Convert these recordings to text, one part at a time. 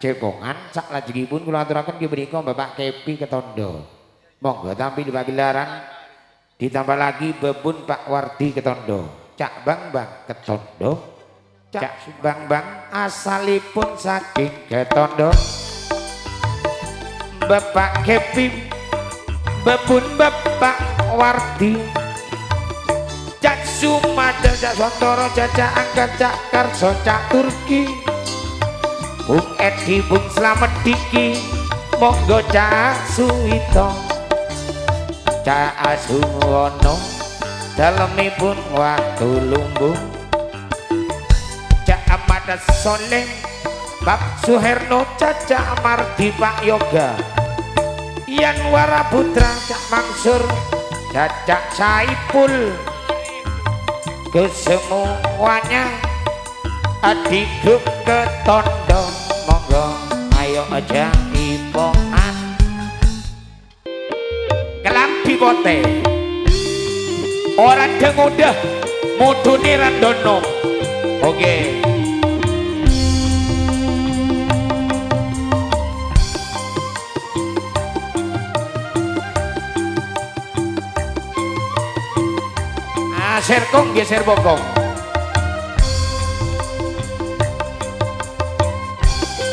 cekongan sak lajengipun kula aturaken nggih menika Bapak Kepi Ketondo. Monggo tampi di pagelaran ditambah lagi bebun Pak Wardi Ketondo. Cak Bang Ketondo. Cak Bang asalipun saking Ketondo. Bapak Kepi bebun Bapak Wardi. Cak Sumadel Cak Sontoro Cak Angkat Cak Karso Cak Turki. Bung Edi Bung Slamet Diki monggo Cak Suwito Cak Asuwono dalemipun waktu lumbung Cak Ahmad Soleh Bab Suherno Cak Mardi Pak Yoga Yan Waraputra Cak Mansur Cak Saipul kesemuanya Adik grup Ketondo monggo ayo aja ipoan kelambi kote orang dengudah muduni randono oke serkong geser bokong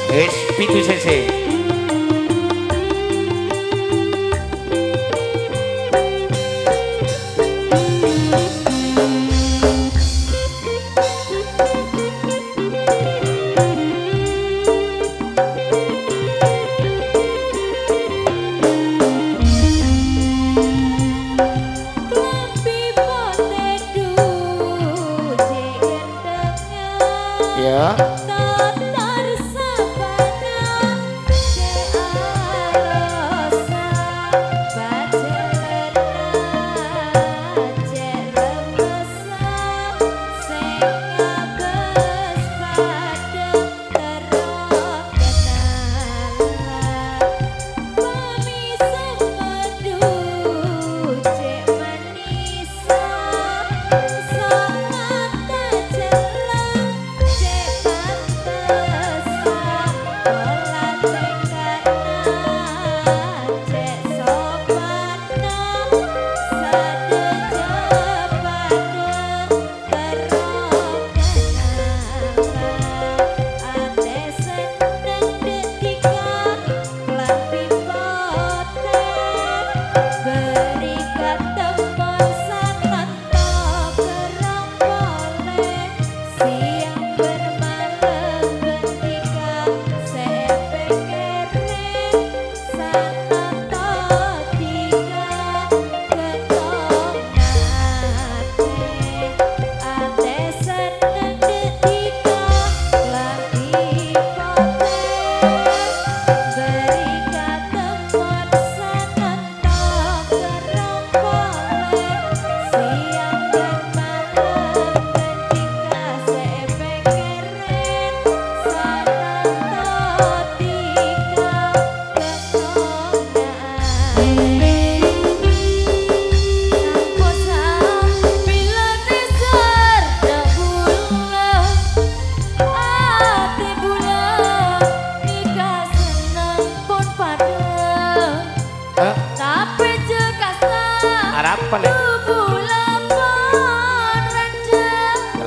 es pitu cc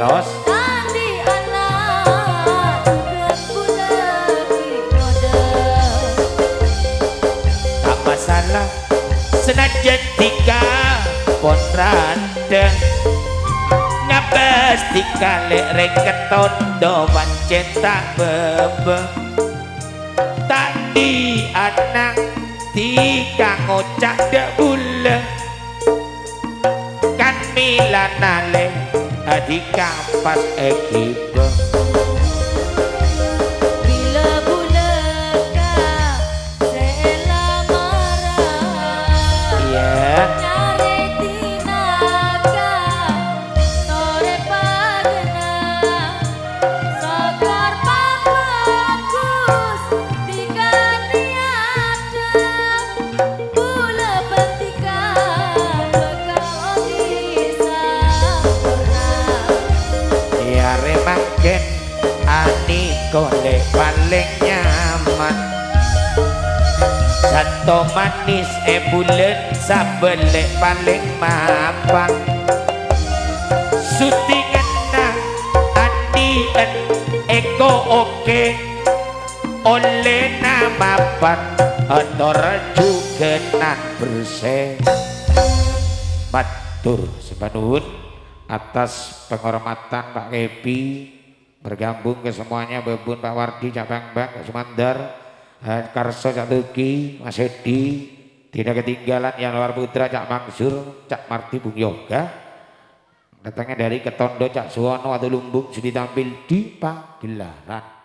terus tak masalah senajan tika pon rada ngabas tika lek Ketondo pancen tak bebe tadi anak tika ngocak dak bule kan milanale adik kampas ekipa bila buleka sela marah iya nyari tinaga tore pagena sokor papagus diganti ada bula pentika bekal bisa ya remaken ani golek paling nyaman Santo manis bulen sabelek paling mapan syutingan na andien eko oke oleh namapan ator juga nak bersih matur sepanuhun atas penghormatan Pak Kepi bergabung ke semuanya Bebun Pak Wardi Cak Bang Pak Sumandar Karso Cak Tuki Mas Edi tidak ketinggalan yang luar putra Cak Mangsur Cak Marti Bung Yoga datangnya dari Ketondo Cak Suwono atau Lumbung sudah tampil di Pagelaran.